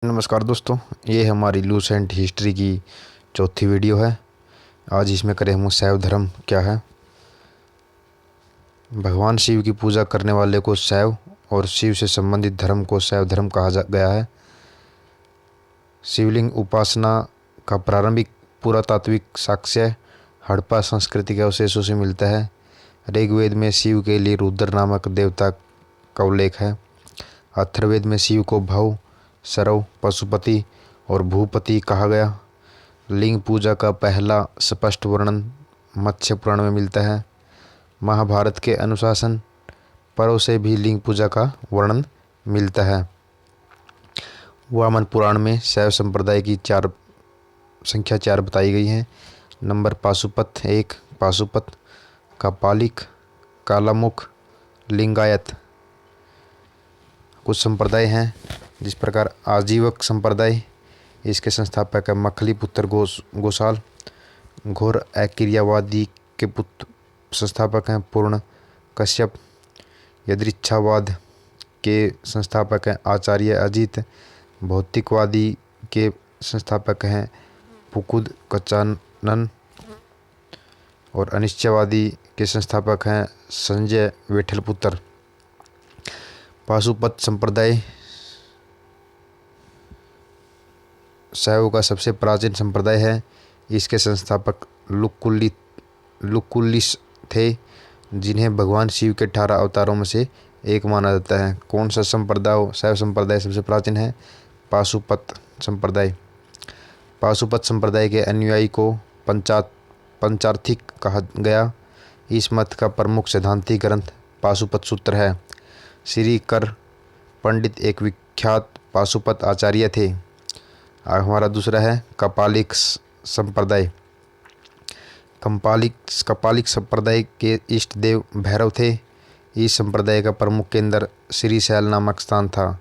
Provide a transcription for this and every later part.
नमस्कार दोस्तों, ये हमारी लूसेंट हिस्ट्री की चौथी वीडियो है। आज इसमें करें हम शैव धर्म क्या है। भगवान शिव की पूजा करने वाले को शैव और शिव से संबंधित धर्म को शैव धर्म कहा गया है। शिवलिंग उपासना का प्रारंभिक पुरातात्विक साक्ष्य हड़प्पा संस्कृति के अवशेषों से मिलता है। ऋग्वेद में शिव के लिए रुद्र नामक देवता का उल्लेख है। अथर्ववेद में शिव को भव, सरव, पशुपति और भूपति कहा गया। लिंग पूजा का पहला स्पष्ट वर्णन मत्स्य पुराण में मिलता है। महाभारत के अनुशासन पर्व से भी लिंग पूजा का वर्णन मिलता है। वामन पुराण में शैव संप्रदाय की संख्या 4 बताई गई है। नंबर पाशुपत 1, पाशुपत, कापालिक, कालामुख, लिंगायत। कुछ संप्रदाय हैं जिस प्रकार आजीवक संप्रदाय, इसके संस्थापक है मखली पुत्र गोसाल। घोर अक्रियावादी के पुत्र संस्थापक हैं पूर्ण कश्यप। यदृच्छावाद के संस्थापक हैं आचार्य अजीत। भौतिकवादी के संस्थापक हैं पुकुद कचानन और अनिश्चयवादी के संस्थापक हैं संजय विठलपुत्र। पाशुपत संप्रदाय शैव का सबसे प्राचीन संप्रदाय है। इसके संस्थापक लुकुलिस थे, जिन्हें भगवान शिव के 18 अवतारों में से एक माना जाता है। कौन सा संप्रदाय शैव संप्रदाय सबसे प्राचीन है? पाशुपत संप्रदाय। पाशुपत संप्रदाय के अनुयायी को पंचार्थिक कहा गया। इस मत का प्रमुख सैद्धांतिक ग्रंथ पाशुपत सूत्र है। श्री कर पंडित एक विख्यात पाशुपत आचार्य थे। हमारा दूसरा है कपालिक संप्रदाय। कपालिक संप्रदाय के इष्ट देव भैरव थे। इस संप्रदाय का प्रमुख केंद्र श्रीशैल नामक स्थान था।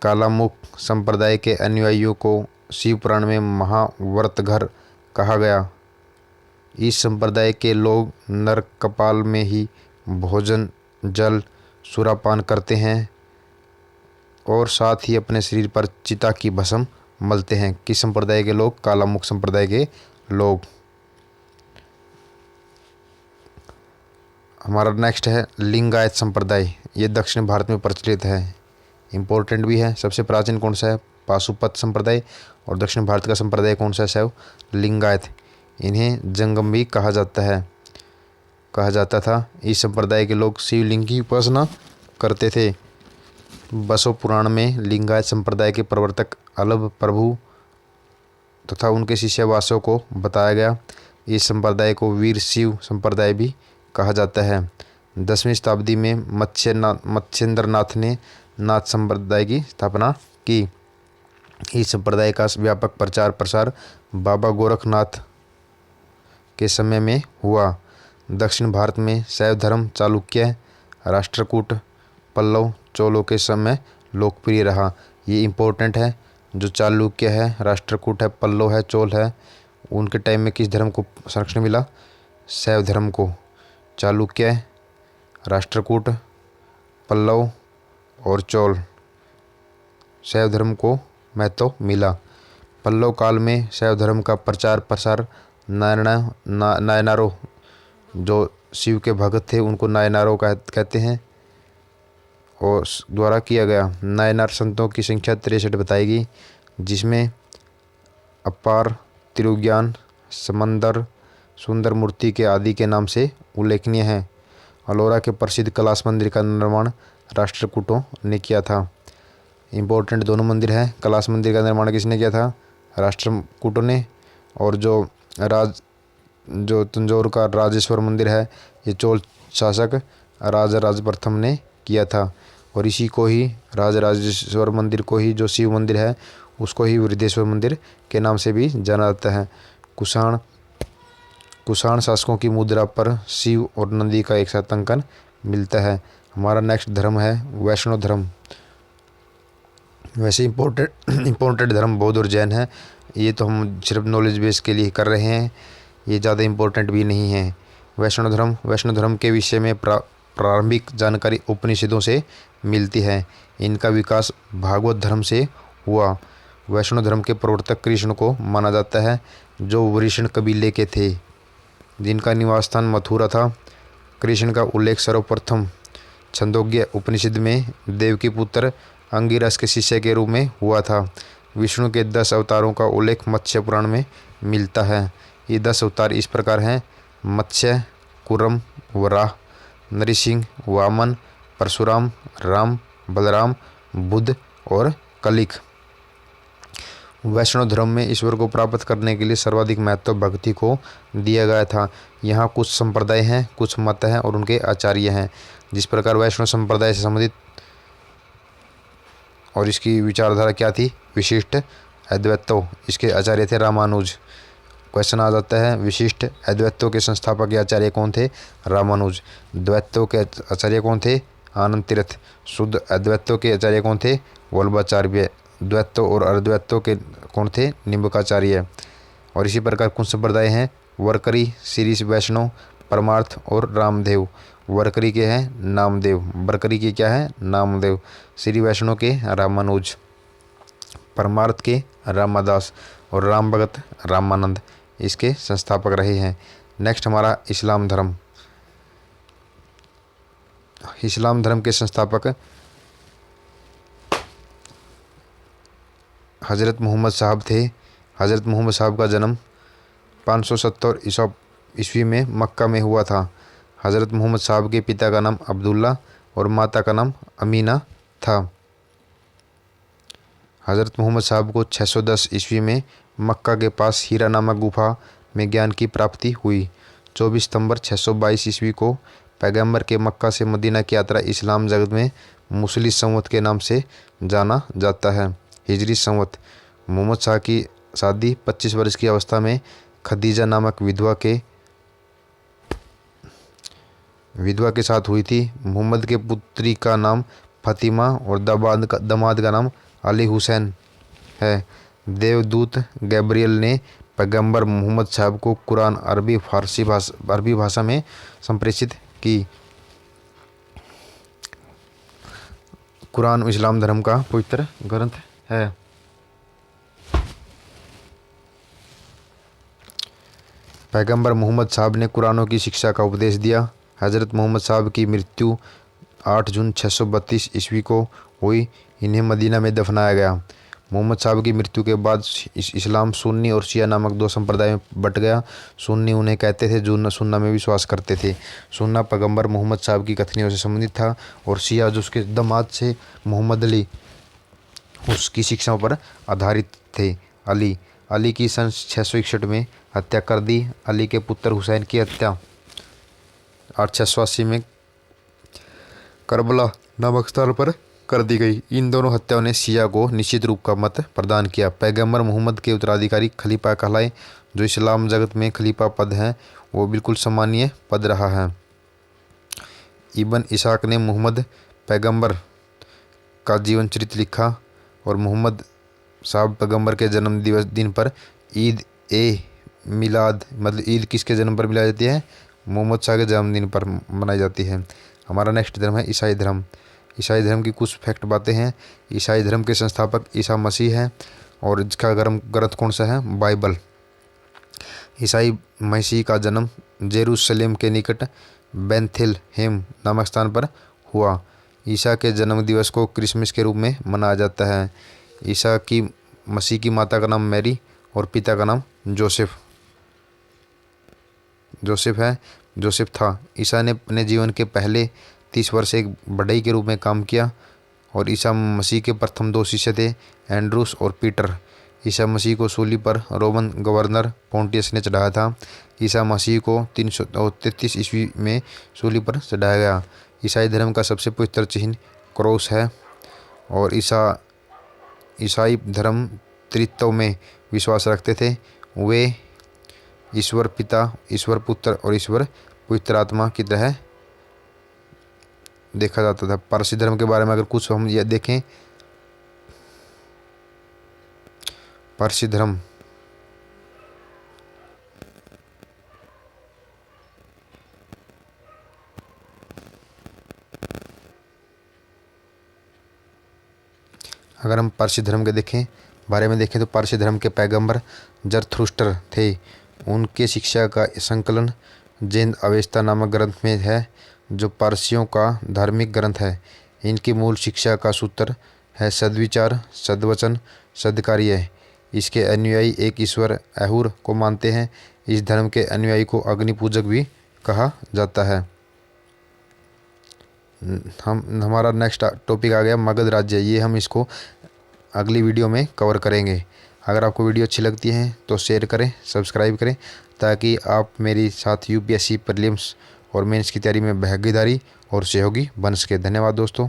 कालामुख संप्रदाय के अनुयायियों को शिव पुराण में महाव्रतघर कहा गया। इस संप्रदाय के लोग नर कपाल में ही भोजन, जल, सुरापान करते हैं और साथ ही अपने शरीर पर चिता की भस्म मलते हैं। किस संप्रदाय के लोग? कालामुख संप्रदाय के लोग। हमारा नेक्स्ट है लिंगायत संप्रदाय। ये दक्षिण भारत में प्रचलित है, इम्पोर्टेंट भी है। सबसे प्राचीन कौन सा है? पाशुपत संप्रदाय। और दक्षिण भारत का संप्रदाय कौन सा है? शैव लिंगायत। इन्हें जंगम भी कहा जाता था। इस संप्रदाय के लोग शिवलिंग की उपासना करते थे। बसव पुराण में लिंगायत संप्रदाय के प्रवर्तक अलभ प्रभु तथा उनके शिष्य वासव को बताया गया। इस संप्रदाय को वीर शिव संप्रदाय भी कहा जाता है। 10वीं शताब्दी में मत्स्येंद्रनाथ ने नाथ संप्रदाय की स्थापना की। इस संप्रदाय का व्यापक प्रचार प्रसार बाबा गोरखनाथ के समय में हुआ। दक्षिण भारत में शैव धर्म चालुक्य, राष्ट्रकूट, पल्लव, चोलों के समय लोकप्रिय रहा। ये इम्पोर्टेंट है। जो चालुक्य है, राष्ट्रकूट है, पल्लव है, चोल है, उनके टाइम में किस धर्म को संरक्षण मिला? शैव धर्म को। चालुक्य, राष्ट्रकूट, पल्लव और चोल, शैव धर्म को महत्व मिला। पल्लव काल में शैव धर्म का प्रचार प्रसार नायनारों, जो शिव के भक्त थे उनको नायनारों कहते हैं, और द्वारा किया गया। नायनार संतों की संख्या 63 बताई गई, जिसमें अपार, तिरुज्ञान, समंदर, सुंदर मूर्ति के आदि के नाम से उल्लेखनीय है। अलोरा के प्रसिद्ध कैलाश मंदिर का निर्माण राष्ट्रकूटों ने किया था। इम्पोर्टेंट दोनों मंदिर हैं। कैलाश मंदिर का निर्माण किसने किया था? राष्ट्रकूटों ने। और जो तंजौर का राजेश्वर मंदिर है, ये चोल शासक राजराज प्रथम ने किया था। और इसी को ही राजराजेश्वर मंदिर को ही, जो शिव मंदिर है, उसको ही वृद्धेश्वर मंदिर के नाम से भी जाना जाता है। कुषाण शासकों की मुद्रा पर शिव और नंदी का एक साथ अंकन मिलता है। हमारा नेक्स्ट धर्म है वैष्णव धर्म। वैसे इम्पोर्टेंट धर्म बौद्ध और जैन है। ये तो हम सिर्फ नॉलेज बेस के लिए कर रहे हैं, ये ज़्यादा इम्पोर्टेंट भी नहीं है। वैष्णव धर्म के विषय में प्रारंभिक जानकारी उपनिषदों से मिलती है। इनका विकास भागवत धर्म से हुआ। वैष्णव धर्म के प्रवर्तक कृष्ण को माना जाता है, जो वृषण कबीले के थे, जिनका निवास स्थान मथुरा था। कृष्ण का उल्लेख सर्वप्रथम छंदोग्य उपनिषद में देवकी पुत्र अंगिरस के शिष्य के रूप में हुआ था। विष्णु के 10 अवतारों का उल्लेख मत्स्य पुराण में मिलता है। ये 10 अवतार इस प्रकार हैं: मत्स्य, कूर्म, वराह, नरसिंह, वामन, परशुराम, राम, बलराम, बुद्ध और कलिक। वैष्णव धर्म में ईश्वर को प्राप्त करने के लिए सर्वाधिक महत्व भक्ति को दिया गया था। यहाँ कुछ संप्रदाय हैं, कुछ मत हैं और उनके आचार्य हैं। जिस प्रकार वैष्णव संप्रदाय से संबंधित और इसकी विचारधारा क्या थी? विशिष्ट अद्वैतो। इसके आचार्य थे रामानुज। क्वेश्चन आ जाता है, विशिष्ट अद्वैतों के संस्थापक आचार्य कौन थे? रामानुज। द्वैतों के आचार्य कौन थे? आनंद तीर्थ। शुद्ध अद्वैतों के आचार्य कौन थे? वल्लभाचार्य। द्वैतों और अद्वैतों के कौन थे? निम्बकाचार्य। और इसी प्रकार कुछ संप्रदाय हैं: वरकरी, श्री वैष्णव, परमार्थ और रामदेव। वरकरी के हैं नामदेव, बरकरी के क्या है? नामदेव। श्री वैष्णव के रामानुज, परमार्थ के रामदास और राम भगत रामानंद इसके संस्थापक रहे हैं। नेक्स्ट हमारा इस्लाम धर्म। इस्लाम धर्म के संस्थापक हज़रत मोहम्मद साहब थे। हज़रत मोहम्मद साहब का जन्म 570 ईस्वी में मक्का में हुआ था। हज़रत मोहम्मद साहब के पिता का नाम अब्दुल्ला और माता का नाम अमीना था। हज़रत मोहम्मद साहब को 610 ईस्वी में मक्का के पास हीरा नामक गुफा में ज्ञान की प्राप्ति हुई। 24 सितंबर 622 ईस्वी को पैगंबर के मक्का से मदीना की यात्रा इस्लाम जगत में मुस्लिम संवत के नाम से जाना जाता है। हिजरी संवत। मोहम्मद शाह की शादी 25 वर्ष की अवस्था में खदीजा नामक विधवा के साथ हुई थी। मोहम्मद के पुत्री का नाम फातिमा और दामाद का नाम अली हुसैन है। देवदूत गैब्रियल ने पैगंबर मोहम्मद साहब को कुरान अरबी भाषा में संप्रेषित की। कुरान इस्लाम धर्म का पवित्र ग्रंथ है। पैगंबर मोहम्मद साहब ने कुरानों की शिक्षा का उपदेश दिया। हज़रत मोहम्मद साहब की मृत्यु 8 जून 632 ईस्वी को हुई। इन्हें मदीना में दफनाया गया। मोहम्मद साहब की मृत्यु के बाद इस्लाम सुन्नी और शिया नामक 2 संप्रदाय में बट गया। सुन्नी उन्हें कहते थे जो सुन्ना में विश्वास करते थे। सुन्ना पैगंबर मोहम्मद साहब की कथनियों से संबंधित था और शिया जो उसके दामाद से मोहम्मद अली उसकी शिक्षाओं पर आधारित थे। अली की सन 661 में हत्या कर दी। अली के पुत्र हुसैन की हत्या 888 में करबला नामक स्थान पर कर दी गई। इन दोनों हत्याओं ने शिया को निश्चित रूप का मत प्रदान किया। पैगंबर मोहम्मद के उत्तराधिकारी खलीफा कहलाए। जो इस्लाम जगत में खलीफा पद है वो बिल्कुल सम्मानीय पद रहा है। इब्न इसाक ने मोहम्मद पैगंबर का जीवन चरित्र लिखा और मोहम्मद साहब पैगंबर के जन्म दिन पर ईद ए मिलाद, मतलब ईद किसके जन्म पर मिलाई जाती है? मोहम्मद शाह के जन्मदिन पर मनाई जाती है। हमारा नेक्स्ट धर्म है ईसाई धर्म। ईसाई धर्म की कुछ फैक्ट बातें हैं। ईसाई धर्म के संस्थापक ईसा मसीह हैं और इसका ग्रंथ कौन सा है? बाइबल। ईसाई मसीह का जन्म जेरूशलेम के निकट बेथलेहेम नामक स्थान पर हुआ। ईसा के जन्म दिवस को क्रिसमस के रूप में मनाया जाता है। ईसा की मसीह की माता का नाम मैरी और पिता का नाम जोसेफ है। जोसेफ था। ईसा ने अपने जीवन के पहले 30 वर्ष एक बढ़ई के रूप में काम किया और ईसा मसीह के प्रथम 2 शिष्य थे, एंड्रूस और पीटर। ईसा मसीह को सूली पर रोमन गवर्नर पोंटियस ने चढ़ाया था। ईसा मसीह को 333 ईस्वी में सूली पर चढ़ाया गया। ईसाई धर्म का सबसे पवित्र चिन्ह क्रॉस है और ईसाई धर्म त्रित्व में विश्वास रखते थे। वे ईश्वर पिता, ईश्वर पुत्र और ईश्वर पवित्र आत्मा की तरह देखा जाता था। पारसी धर्म के बारे में अगर कुछ हम यह देखें, पारसी धर्म अगर हम पारसी धर्म के बारे में देखें तो पारसी धर्म के पैगंबर जरथुस्टर थे। उनके शिक्षा का संकलन जैन अवेस्ता नामक ग्रंथ में है, जो पारसियों का धार्मिक ग्रंथ है। इनकी मूल शिक्षा का सूत्र है सद्विचार, सद्वचन, सद्कार्य। इसके अनुयायी एक ईश्वर अहूर को मानते हैं। इस धर्म के अनुयायी को अग्नि पूजक भी कहा जाता है। हमारा नेक्स्ट टॉपिक आ गया मगध राज्य। ये हम इसको अगली वीडियो में कवर करेंगे। अगर आपको वीडियो अच्छी लगती है तो शेयर करें, सब्सक्राइब करें, ताकि आप मेरी साथ यूपीएससी प्रीलिम्स और मेंस की तैयारी में भागीदारी और सहयोगी बन सके। धन्यवाद दोस्तों।